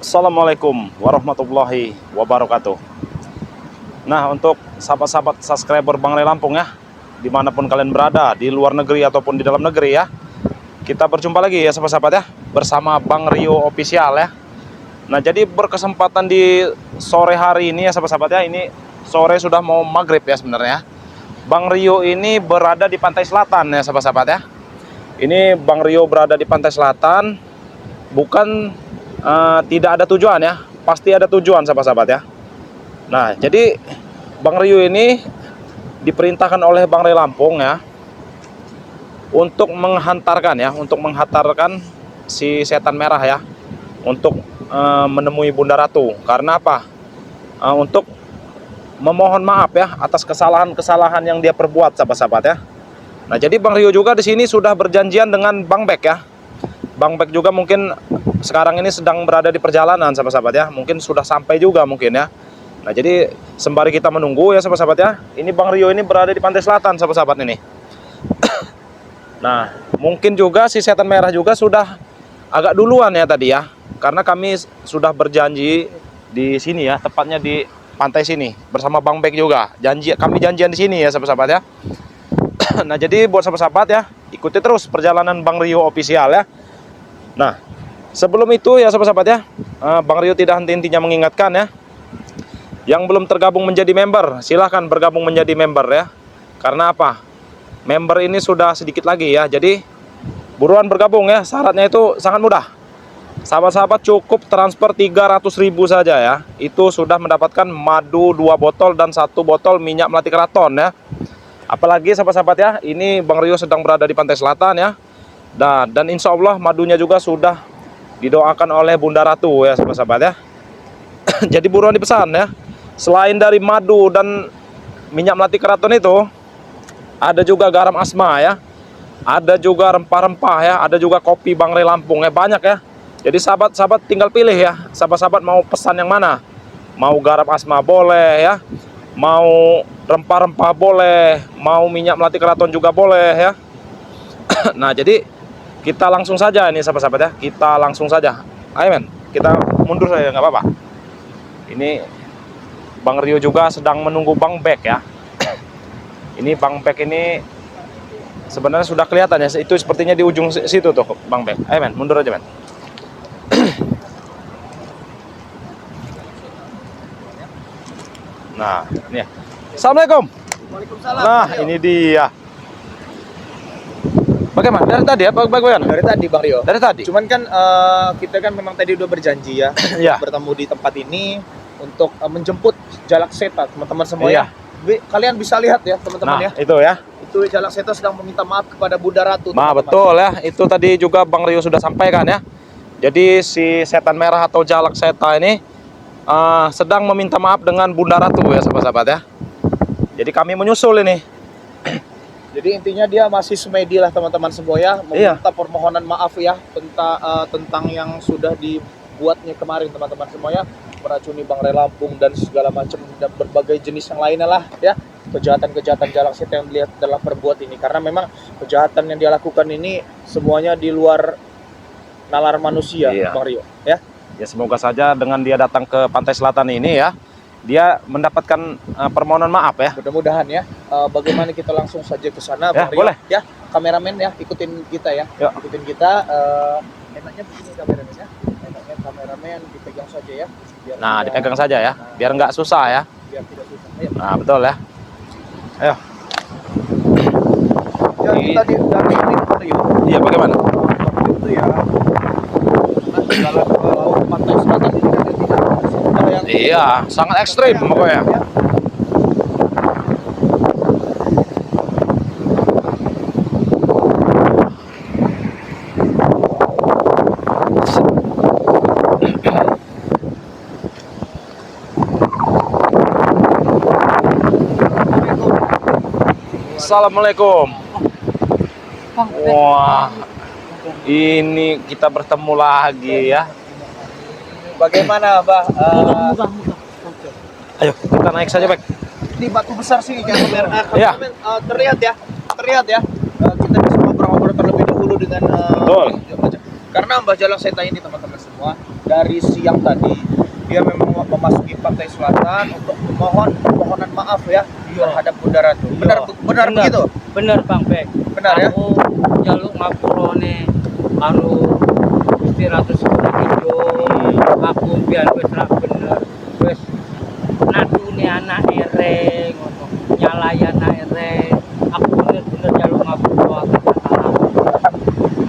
Assalamualaikum warahmatullahi wabarakatuh. Nah, untuk sahabat-sahabat subscriber Bang Ray Lampung ya, dimanapun kalian berada, di luar negeri ataupun di dalam negeri ya, kita berjumpa lagi ya sahabat-sahabat ya, bersama Bang Rio Official ya. Nah, jadi berkesempatan di sore hari ini ya sahabat-sahabat ya, ini sore sudah mau maghrib ya sebenarnya. Bang Rio ini berada di pantai selatan ya sahabat-sahabat ya. Ini Bang Rio berada di pantai selatan, bukan tidak ada tujuan ya, pasti ada tujuan sahabat-sahabat ya. Nah, jadi Bang Rio ini diperintahkan oleh Bang Ray Lampung ya untuk menghantarkan si setan merah ya, untuk menemui Bunda Ratu. Karena apa? Untuk memohon maaf ya atas kesalahan-kesalahan yang dia perbuat sahabat-sahabat ya. Nah, jadi Bang Rio juga di sini sudah berjanjian dengan Bang Bek ya. Bang Bek juga mungkin sekarang ini sedang berada di perjalanan sahabat-sahabat ya, mungkin sudah sampai juga mungkin ya. Nah, jadi sembari kita menunggu ya sahabat-sahabat ya, ini Bang Rio ini berada di pantai selatan sahabat-sahabat ini. Nah, mungkin juga si setan merah juga sudah agak duluan ya tadi ya, karena kami sudah berjanji di sini ya, tepatnya di pantai sini bersama Bang Bek juga. Kami janjian di sini ya sahabat-sahabat ya. Nah, jadi buat sahabat-sahabat ya, ikuti terus perjalanan Bang Rio Official ya. Nah, sebelum itu ya sahabat-sahabat ya, Bang Rio tidak henti-hentinya mengingatkan ya, yang belum tergabung menjadi member, silahkan bergabung menjadi member ya. Karena apa? Member ini sudah sedikit lagi ya, jadi buruan bergabung ya. Syaratnya itu sangat mudah. Sahabat-sahabat cukup transfer 300.000 saja ya, itu sudah mendapatkan madu 2 botol dan 1 botol minyak melati keraton ya. Apalagi sahabat-sahabat ya, ini Bang Rio sedang berada di pantai selatan ya. Dan insya Allah madunya juga sudah didoakan oleh Bunda Ratu ya sahabat-sahabat ya. Jadi buruan dipesan ya. Selain dari madu dan minyak melati keraton itu, ada juga garam asma ya, ada juga rempah-rempah ya, ada juga kopi Bang Ray Lampung ya, banyak ya. Jadi sahabat-sahabat tinggal pilih ya, sahabat-sahabat mau pesan yang mana. Mau garam asma boleh ya, mau rempah-rempah boleh, mau minyak melati keraton juga boleh ya. Nah, jadi kita langsung saja ini sahabat-sahabat ya, kita langsung saja. Ayo men, kita mundur saja nggak apa-apa. Ini Bang Rio juga sedang menunggu Bang Bek ya. Ini Bang Bek ini sebenarnya sudah kelihatan ya, itu sepertinya di ujung situ tuh Bang Bek. Ayo men, mundur aja men. Nah, ini ya. Assalamualaikum. Waalaikumsalam. Nah, ini dia. Bagaimana? Dari tadi ya, bagaimana? Dari tadi Bang Rio. Dari tadi. Cuman kan kita kan memang tadi udah berjanji ya, Iya. bertemu di tempat ini untuk menjemput Jalak Seta teman-teman semua Iya. ya. Kalian bisa lihat ya teman-teman Nah, ya. itu ya. Itu Jalak Seta sedang meminta maaf kepada Bunda Ratu. Nah, betul ya. Itu tadi juga Bang Rio sudah sampaikan ya. Jadi si setan merah atau Jalak Seta ini sedang meminta maaf dengan Bunda Ratu ya sahabat-sahabat ya. Jadi kami menyusul ini. Jadi intinya dia masih semedi lah teman-teman semua ya, meminta permohonan maaf ya tentang yang sudah dibuatnya kemarin teman-teman semua ya, meracuni Bang Ray Lampung dan segala macam dan berbagai jenis yang lainnya lah ya, kejahatan-kejahatan Jalak Seta yang dilihat telah perbuat ini, karena memang kejahatan yang dia lakukan ini semuanya di luar nalar manusia. Iya. Bang Rio ya. Ya, semoga saja dengan dia datang ke pantai selatan ini ya, dia mendapatkan permohonan maaf ya. Mudah-mudahan ya. Bagaimana kita langsung saja ke sana, Ya, Bang Rio? boleh. Ya, kameramen ya, ikutin kita ya. Yuk. Ikutin kita. Enaknya begini kameramen ya. Enaknya kameramen dipegang saja ya. Biar Nah, tidak- dipegang saja ya, biar nggak susah ya. biar tidak susah. Ayo. Nah, betul ya. Ayo. Ya, kita dari ini Bang Rio. Iya, bagaimana? Itu ya. Jalan ke pantai selatan ini kan tidak semudah yang Iya, sangat ekstrim pokoknya. Ya. Assalamualaikum. Wah, ini kita bertemu lagi ya. Bagaimana, Mbak? Ayo, kita naik saja, Bek. Di batu besar sini kameramen. Iya. Terlihat ya. Kita bisa ngobrol-ngobrol terlebih dahulu dengan Betul. karena Mbah Jalak Seta ini teman-teman semua semua, dari siang tadi dia memang memasuki pantai selatan untuk permohonan maaf ya terhadap Bunda Ratu. Benar begitu? Bener Bang Bek. Benar ya? Aku jaluk ngapurone karo Gusti Ratu Segoro Kidul. Aku biar wis ra bener. Wis nadune anak ereng ngono. Nyalai anak ereng. Aku bener-bener jaluk ngapura akan kesalahan.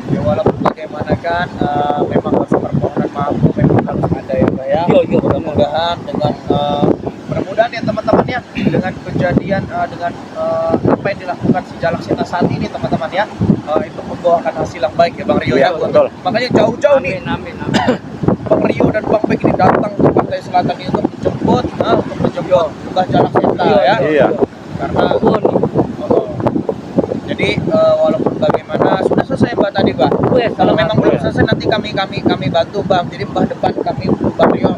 Ya walaupun bagaimana kan memang harus permohonan maaf memang harus ada ya Pak ya. Yo, Mudah-mudahan dengan mudah-mudahan ya teman-teman ya dengan kejadian dengan apa yang dilakukan si Jalak Seta saat ini teman-teman ya itu membawakan hasil yang baik ya Bang Rio ya. Betul. Makanya jauh-jauh nih Amin. Bang Rio dan Bang Bek ini datang ke pantai selatan ini untuk menjemput Mbah Jalak Seta ya. Iya. Karena jadi walaupun bagaimana sudah selesai Mbak tadi Mbak. Kalau memang belum selesai nanti kami bantu Bang. Jadi Mbah depan kami Bang Rio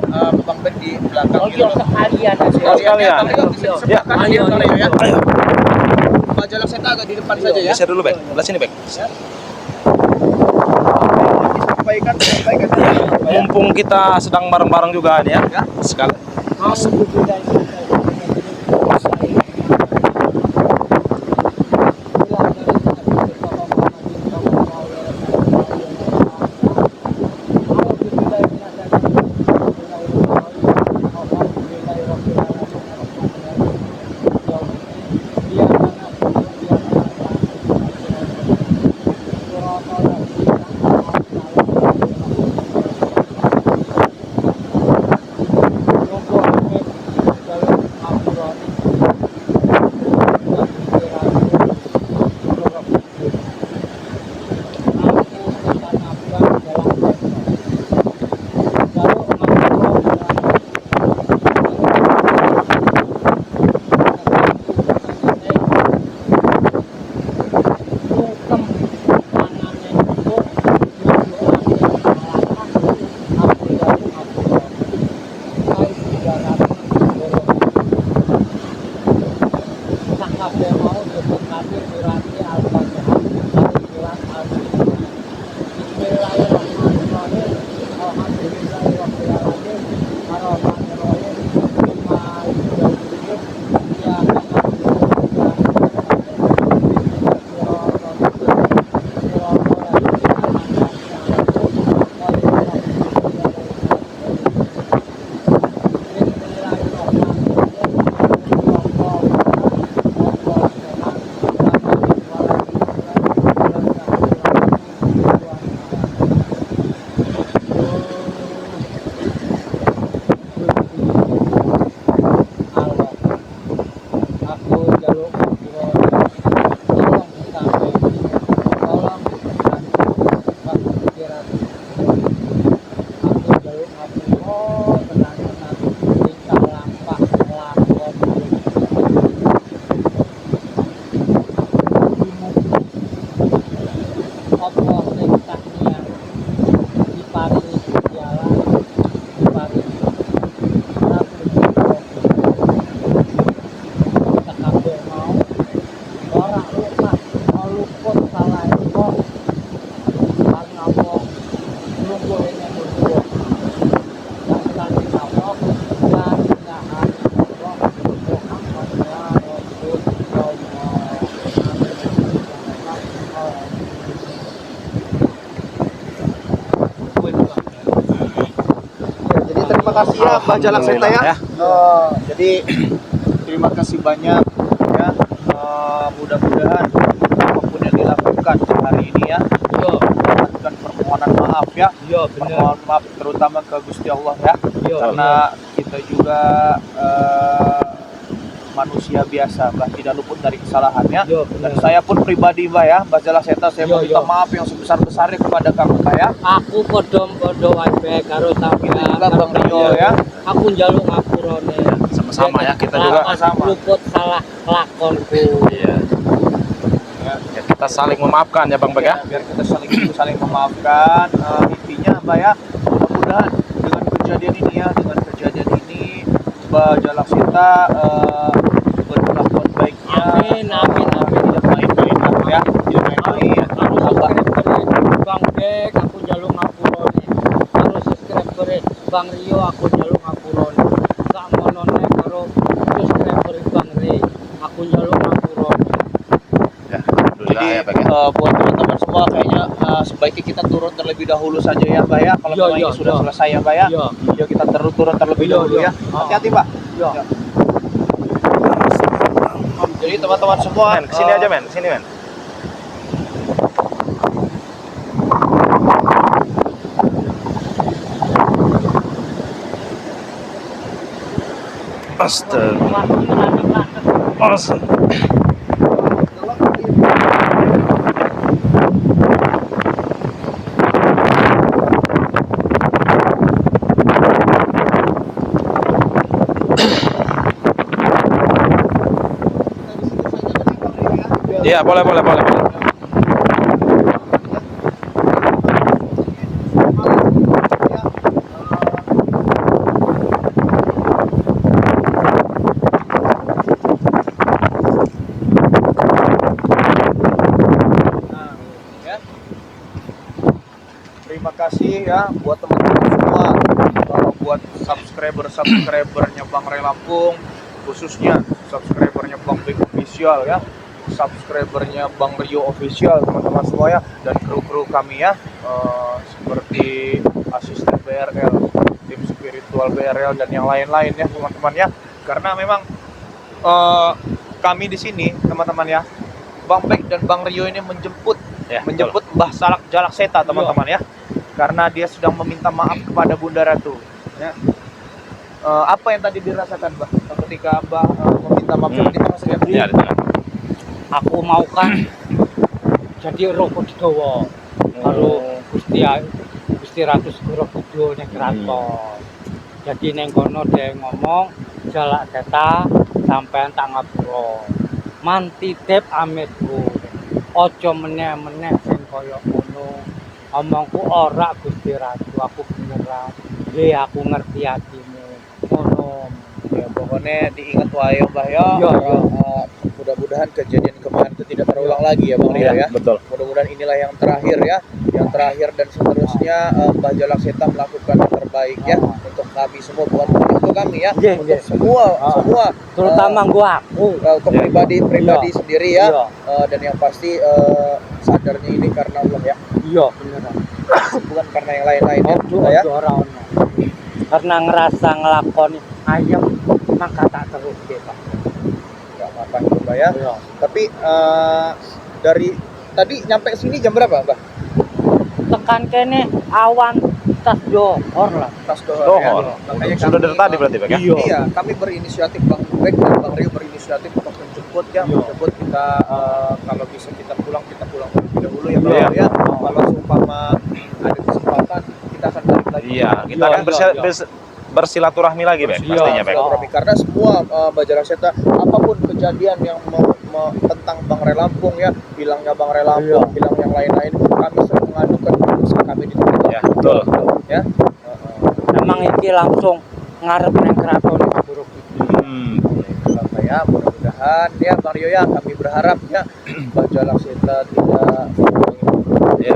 Bang Ben di belakang Oh gitu. iya sekalian. Sekalian. Bang Rio bisa disebutkan Ayo, Bang Rio ya. Ayo. Mbah Jalak Seta agak di depan saja ya. Geser dulu, Bek. Belah sini, Bek. Sampaikan. Mumpung kita sedang bareng-bareng juga nih ya. Sekali. Terima kasih ya Mbah Jalak Seta ya. Jadi terima kasih banyak ya. Mudah-mudahan apapun yang dilakukan hari ini ya, mendapatkan permohonan maaf ya. Permohonan maaf terutama ke Gusti Allah ya. Karena kita juga manusia biasa, Mbah, tidak luput dari kesalahannya. Dan saya pun pribadi Mbah ya, Mbah Jalak Seta, saya meminta maaf yang sebesar-besarnya kepada kamu ya. Aku podo wae karo sampeyan. Juga Bang Rio ya. Aku njaluk ngapurane. Sama-sama ya, kita juga sama. Luput salah lakonku. Iya. Ya, kita saling memaafkan ya Bang Bek ya. Biar kita saling memaafkan. Intinya Mbak ya, mudah-mudahan dengan kejadian ini Mbah Jalak Seta berkelakuan baiknya. Amin. Tidak main-main ya, tidak main-main. Harus Bang Bek, aku njaluk ngapurane. Harus Bang Rio aku njaluk ngapurone. Sak monone karo subscriber Bang Ri. Aku njaluk ngapurone. Ya, alhamdulillah Jadi ya Pak ya. buat teman-teman semua kayaknya sebaiknya kita turun terlebih dahulu saja ya Mbak ya. Kalau Iya, memang iya, ini sudah iya. selesai ya Mbak ya. Iya. Yuk kita turun terlebih Iya, dahulu iya. ya. Hati-hati Mbak. Iya. Ya. Jadi teman-teman semua Men, kesini aja men, sini men. Astaga. Astaga. Iya, boleh, boleh, boleh. Ya. Terima kasih ya buat teman-teman semua. Kalau buat subscribernya Bang Ray Lampung, khususnya subscribernya Bang Big Official ya, subscribernya Bang Rio Official, teman-teman semua ya, dan kru-kru kami ya, seperti asisten BRL, tim spiritual BRL dan yang lain-lain ya teman-teman ya. Karena memang kami di sini teman-teman ya, Bang Bek dan Bang Rio ini menjemput Mbah Jalak Seta teman-teman ya, karena dia sedang meminta maaf kepada Bunda Ratu ya. Apa yang tadi dirasakan Mbah ketika Mbah meminta maaf di tengah saja? Iya, di tengah. Aku mau kan jadi Roh Kodewa karo Gusti Ratu Segoro Kidul ning kraton. Jadi ning kono dhek ngomong Jalak Seta sampean tak ngapura. Man titip amitku. Aja meneh-meneh sing kaya ngono. Omongku ora Gusti Ratu, aku beneran. Nggih aku ngerti atimu. Ngono. Ya pokoknya diingat wae Mbah ya. Iya, iya. Mudah-mudahan kejadian kemarin itu tidak terulang lagi ya Bang Rio ya. Betul. Mudah-mudahan inilah yang terakhir ya, yang terakhir dan seterusnya Mbah Jalak Seta melakukan yang terbaik ya untuk kami semua, bukan untuk kami ya, Iya, untuk iya. semua Terutama gua aku. untuk pribadi Iya. sendiri ya. Iya. Dan yang pasti sadarnya ini karena Allah ya, Iya, beneran. bukan karena yang lain-lain ya. Ojo ya. ora ono. Karena ngerasa ngelakoni ayam maka tak terus Pak. Nggak apa-apa itu Mbak ya. Iya. Tapi dari tadi nyampe sini jam berapa Mbak? Tekan kene awan tas johor lah. Tas dohor. Dohor. Ya. Makanya Sudah kami, dari tadi berarti Pak ya? Iya. Iya, kami berinisiatif Bang Bek dan Bang Rio berinisiatif untuk menjemput ya, Iya. menjemput kita kalau bisa kita pulang terlebih dahulu ya Bang Iya. ya. Kalau seumpama ada kesempatan kita akan balik lagi. Iya, kita Iya, akan iya. bersilaturahmi lagi, Bek. Iya, Pastinya, Bek. Silaturahmi. Karena semua Mbak Jalak Seta, apapun kejadian yang tentang Bang Ray Lampung ya, hilangnya Bang Ray Lampung, Iya. hilang yang lain-lain, kami sering mengadukan urusan kami di tempat Ya, betul. ya. Emang iki langsung ngarep nang kraton Segoro Kidul. Apa ya, mudah-mudahan ya Bang Rio ya, kami berharap ya Mbak Jalak Seta tidak Ya.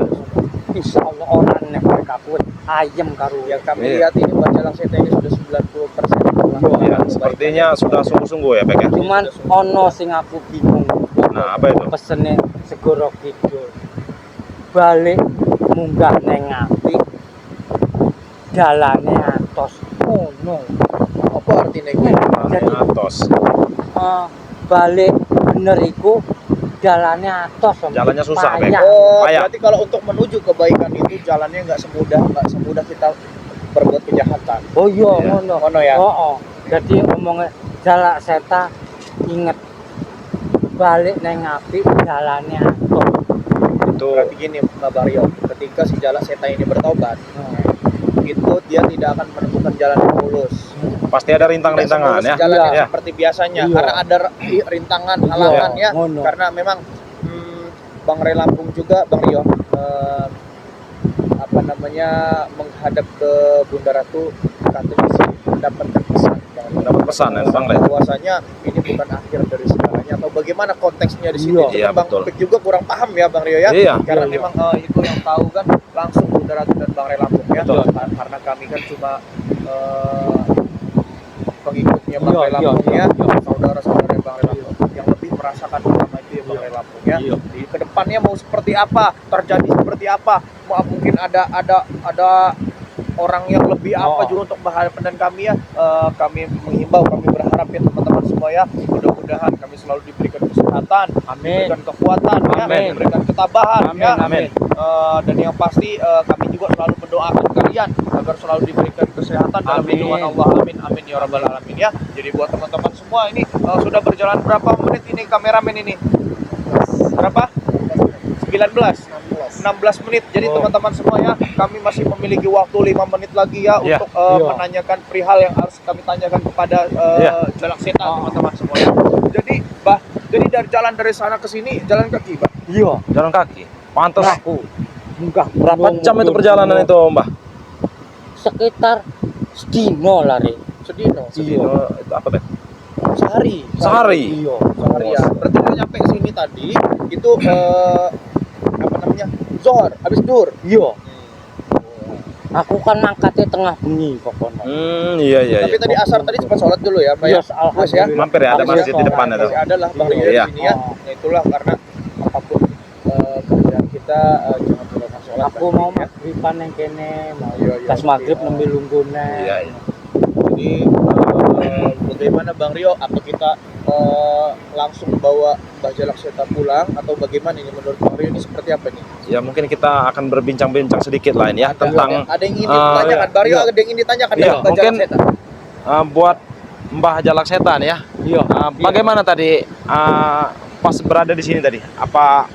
Insya Allah orang nek mereka kuat ayam karo yang kami Iya. lihat ini Mbak Jalak Seta ini sudah 90% Ya, sepertinya sudah sungguh-sungguh ya, Bek ya. cuman ono sing aku bingung Nah, apa itu? pesene Segoro Kidul balik munggah neng ngapi dalane atos ngono apa artinya ini? jadi Atos. balik bener iku dalane atos Om. Jalannya susah, Bek. Payah. Oh, Payah. berarti kalau untuk menuju kebaikan itu jalannya nggak semudah kita berbuat kejahatan. Oh iya Iya. ngono. Ngono ya. Oh. Jadi omongnya Jalak Seta inget balik neng ngapi dalane atos. Itu Berarti gini Mbak Baryo, ketika si Jalak Seta ini bertobat, itu dia tidak akan menemukan jalan yang mulus. pasti ada rintang-rintangan ya. Jalan yang Iya. seperti biasanya, Iya. karena ada rintangan, halangan ya. ngono. Karena memang Bang Ray Lampung juga Bang Rio menghadap ke Bunda Ratu, katanya sih mendapatkan pesan Mendapat pesan ya, Bang Ray. bahwasanya ini bukan akhir dari segalanya. sebenarnya atau bagaimana konteksnya di sini. Iya. Jadi Iya, Bang betul. Bek juga kurang paham ya Bang Rio ya. Iya. Karena Iya, memang itu yang tahu kan langsung Bunda Ratu dan Bang Relampung ya. Betul. Karena kami kan cuma pengikutnya Bang Iya, Relampung iya, ya, iya. saudara-saudara Bang Relampung yang lebih merasakan pertama itu ya Bang Iya. Relampung ya. Iya. Di kedepannya mau seperti apa, terjadi seperti apa, mungkin ada orang yang lebih apa juga untuk berhadapan dan kami ya, kami menghimbau, kami berharap ya teman-teman semua ya, mudah-mudahan kami selalu diberikan kesehatan, Amin. diberikan kekuatan ya, Amin. diberikan ketabahan Amin, ya. amin. Dan yang pasti kami juga selalu mendoakan kalian agar selalu diberikan kesehatan dalam Amin. lindungan Allah. Amin amin ya rabbal alamin ya. Jadi buat teman-teman semua ini sudah berjalan berapa menit ini kameramen ini? Berapa? 16 menit. Jadi Oh. teman-teman semua ya, kami masih memiliki waktu 5 menit lagi ya Iya. untuk Iya. menanyakan perihal yang harus kami tanyakan kepada Iya. Jalak Seta teman-teman semua ya. Jadi dari jalan dari sana ke sini jalan kaki, Bah. Iya. Jalan kaki. Pantas. Aku munggah Berapa jam itu perjalanan itu, Mbah? Sekitar sedino lari. Sedino. Iya. Itu apa, Bek? Sehari. Sehari. Iya. Sehari ya. Berarti udah nyampe sini tadi itu apa namanya? Zohor, habis duhur. Iya. Aku kan mangkatnya tengah bengi pokoknya. Iya iya. Tapi Iya. tadi asar tadi sempat sholat dulu ya, Pak ya. Iya, Wes ya. alhamdulillah. Mampir ya, ada Habis masjid di sholat. depan itu. Masih ada lah Bang Rio Iya. di sini ya. Nah, itulah karena apapun kerjaan kita jangan lupa sholat. Aku Bang. mau Ya. maghriban yang kene, mau Iya, iya. pas maghrib nembe lunggune. Iya, iya. Jadi bagaimana Bang Rio? Apa kita langsung bawa Mbah Jalak Seta pulang atau bagaimana ini menurut Bang Rio ini seperti apa nih? Ya mungkin kita akan berbincang-bincang sedikit lah ini ya tentang Ada yang ingin ditanyakan, Bang Rio iya. ada yang ingin ditanyakan Iya, ya, Mbah Jalak mungkin Seta. buat Mbah Jalak Setan ya. Iya. Bagaimana tadi pas berada di sini tadi? Apa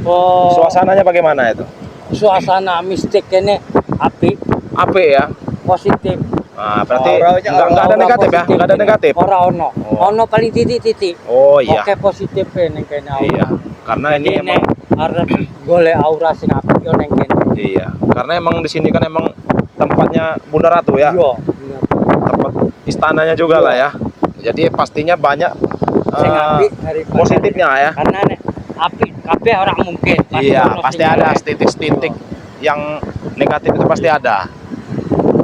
Oh, suasananya bagaimana itu? suasana mistik kene apik, Apik ya. positif. Berarti Auranya, nggak ada Aura negatif ya? positif Nggak ada kene. negatif. Ora ono. Oh. Ono paling titik-titik. Oh iya. Oke positif ning kene aura. Iya. Karena ini Ini emang arep golek aura sing apik yo ning kene. iya. Karena emang di sini kan emang tempatnya Bunda Ratu ya. Iya, bener. Tempat istananya juga lah ya. Jadi pastinya banyak Sing apik daripada positifnya ya. karena nek apik kabeh ora mungkin. Iya, ono pasti sing ada jelek. titik-titik yang negatif itu pasti ada.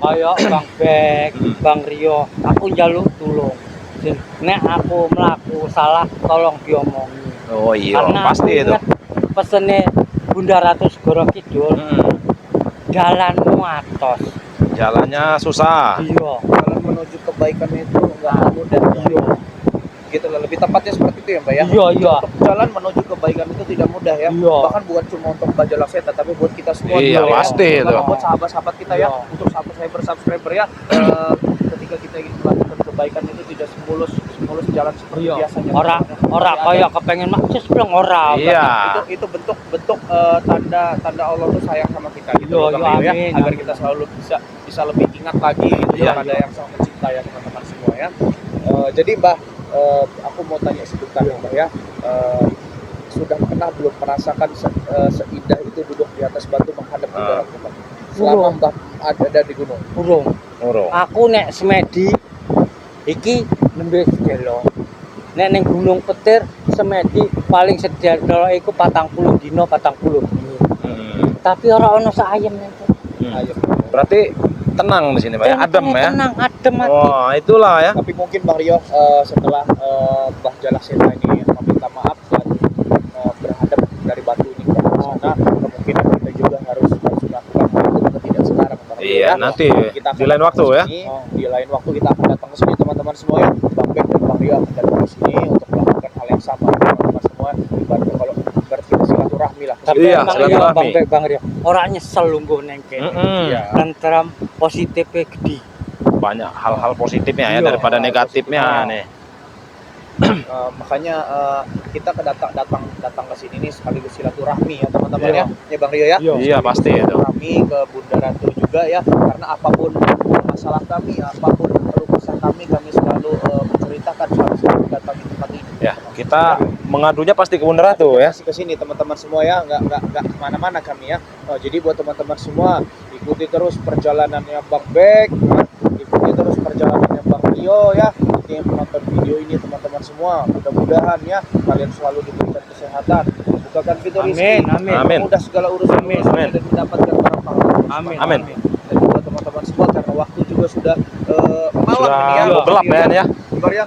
Kaya Bang Bek, Bang Rio, aku njaluk tulung. Nek aku mlaku salah tolong diomongi. Oh iya, Karena pasti aku itu. inget pesene Bunda Ratu Segoro Kidul, jalanmu atos. Jalannya susah. Iya, Jalan menuju kebaikan itu nggak mudah. iya. Gitu lah, lebih tepatnya seperti itu ya Mbak ya. Iya, iya. Untuk jalan menuju kebaikan itu tidak mudah ya. Iya. Bahkan bukan cuma untuk Mbak Jalak Seta tapi buat kita semua Iya, juga ya. pasti itu. Bahkan buat sahabat-sahabat kita ya, Iya. untuk subscriber ya, ketika kita ingin melakukan kebaikan itu tidak semulus jalan seperti Iya. biasanya. Ora Pasti kaya kepengen maksis bilang ora. Iya. itu bentuk tanda Allah tuh sayang sama kita gitu Iya, loh, Bang iya, Rio, ya, amin, agar amin. kita selalu bisa lebih ingat lagi gitu Iya, pada yang sang pencipta ya teman-teman semua ya. Jadi Mbah, aku mau tanya sebentar ya Mbah ya. Sudah pernah belum merasakan seindah itu duduk di atas batu menghadap ke barat Mbah? Selama Belum. Mbah ada di gunung. Urung. Urung. Aku nek semedi iki nembe sedelo. Nek ning Gunung Petir semedi paling sedelo iku 40 dina 40 bengi. Tapi ora ono sak ayem ning kene. Ayo. Berarti tenang di sini, Pak ya. Adem ya. Tenang, adem hati. Wah, itulah ya. Tapi mungkin Bang Rio setelah Mbah Jalak Seta ini meminta maaf dan berhadap dari batu ini ke sana, kemungkinan kita juga harus melakukan hal itu tapi tidak sekarang Bang Rio, Iya, ya. nanti Kita akan di lain datang waktu ke ya. sini, di lain waktu kita akan datang ke sini teman-teman semua ya. Bang Ben dan Bang Rio akan datang ke sini untuk melakukan hal yang sama teman-teman semua. Ibaratnya kalau bersilaturahmi lah. Tapi Iya, Bang Rio, silaturahmi. Bang Rio, ora nyesel lungguh ning kene. Iya. Tentram positifnya gede. Banyak hal-hal positifnya ya Iya, daripada negatifnya positif. nih. Makanya kita datang ke sini nih sekaligus silaturahmi ya teman-teman Iya. ya Bang Rio ya. Iya, pasti itu. Silaturahmi ke Bunda Ratu juga ya, karena apapun masalah kami, apapun keluh kesah kami selalu menceritakan selalu datang di tempat ini. Ya, kita mengadunya pasti ke Bunda Ratu ya. Kasih ke sini teman-teman semua ya, nggak kemana-mana kami ya. Jadi buat teman-teman semua ikuti terus perjalanannya Bang Bek, ikuti terus perjalanannya Bang Rio Rio ya, yang menonton video ini teman-teman semua. Mudah-mudahan ya kalian selalu diberikan kesehatan, bukakan pintu rezeki, Amin. mudah segala urusan Amin. Amin. dan mendapatkan barang pahala. Amin. Amin. Dan buat teman-teman semua karena waktu juga sudah malam Sudah ini ya. mau gelap ya. Ibar ya.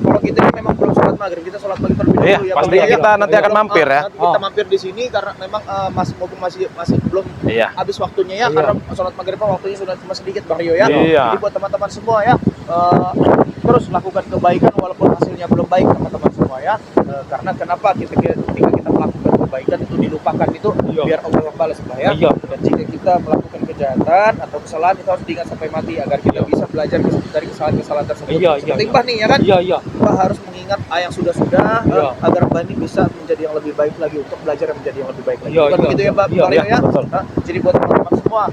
Kalau kita ini memang belum sholat maghrib, kita sholat maghrib terlebih Iya, dahulu ya. pastinya Bang, ya. kita nanti akan mampir ya. Nanti kita mampir di sini karena memang masih belum Iya. habis waktunya ya, Iya. karena sholat maghrib waktunya sudah cuma sedikit Bang Rio ya. Iya. Jadi buat teman-teman semua ya, terus lakukan kebaikan walaupun hasilnya belum baik teman-teman semua ya. Karena kenapa ketika kita melakukan kebaikan itu dilupakan itu Iya. biar Allah yang balas Bang ya. Iya. Dan jika kita melakukan kejahatan atau kesalahan itu harus diingat sampai mati agar kita bisa belajar dari kesalahan-kesalahan tersebut. Iya, iya, Seperti iya. Mbah nih ya kan. Iya. Kita harus mengingat yang sudah-sudah Iya. agar Mbah ini bisa menjadi yang lebih baik lagi untuk belajar yang menjadi yang lebih baik lagi. Iya, Bukan iya. begitu ya Mbak Iya, Rio ya? betul. Nah, jadi buat teman-teman semua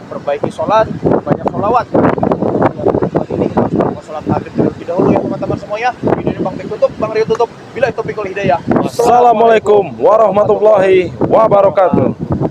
perbaiki sholat, banyak sholawat. Ini harus melakukan sholat maghrib terlebih dahulu ya teman-teman semua ya. Video ini Bang Bek tutup, Bang Rio tutup. Bila itu pikul hidayah. Assalamualaikum warahmatullahi wabarakatuh.